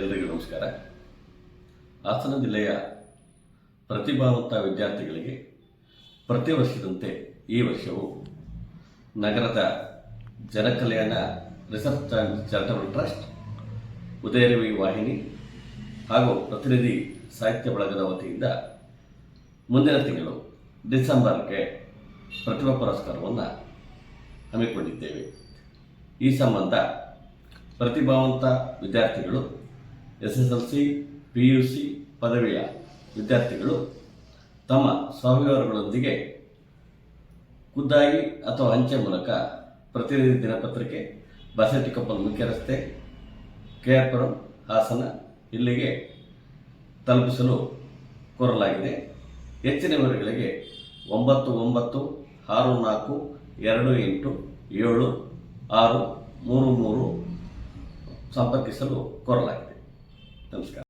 ಎಲ್ರಿಗೂ ನಮಸ್ಕಾರ. ಹಾಸನ ಜಿಲ್ಲೆಯ ಪ್ರತಿಭಾವಂತ ವಿದ್ಯಾರ್ಥಿಗಳಿಗೆ ಪ್ರತಿ ವರ್ಷದಂತೆ ಈ ವರ್ಷವೂ ನಗರದ ಜನಕಲ್ಯಾಣ research and charitable trust, Udayaravi ವಾಹಿನಿ ಹಾಗೂ ಪ್ರತಿನಿಧಿ ಸಾಹಿತ್ಯ ಬಳಗದ ವತಿಯಿಂದ ಮುಂದಿನ ತಿಂಗಳು ಡಿಸೆಂಬರ್ಗೆ ಪ್ರತಿಭಾ ಪುರಸ್ಕಾರವನ್ನು ಹಮ್ಮಿಕೊಂಡಿದ್ದೇವೆ. ಈ ಸಂಬಂಧ ಪ್ರತಿಭಾವಂತ ವಿದ್ಯಾರ್ಥಿಗಳು, SSLC, PUC ಪದವಿಯ ವಿದ್ಯಾರ್ಥಿಗಳು ತಮ್ಮ ಸ್ವವಿವರಗಳೊಂದಿಗೆ ಖುದ್ದಾಗಿ ಅಥವಾ ಅಂಚೆ ಮೂಲಕ ಪ್ರತಿನಿಧಿ ದಿನಪತ್ರಿಕೆ, ಬಸೆಟ್ಟಿಕೊಪ್ಪಲ್ ಮುಖ್ಯ ರಸ್ತೆ, KR ಪುರಂ, ಹಾಸನ ಇಲ್ಲಿಗೆ ತಲುಪಿಸಲು ಕೋರಲಾಗಿದೆ. ಹೆಚ್ಚಿನ ವಿವರಗಳಿಗೆ 9964287633 ಸಂಪರ್ಕಿಸಲು ಕೋರಲಾಗಿದೆ. ನಮಸ್ಕಾರ.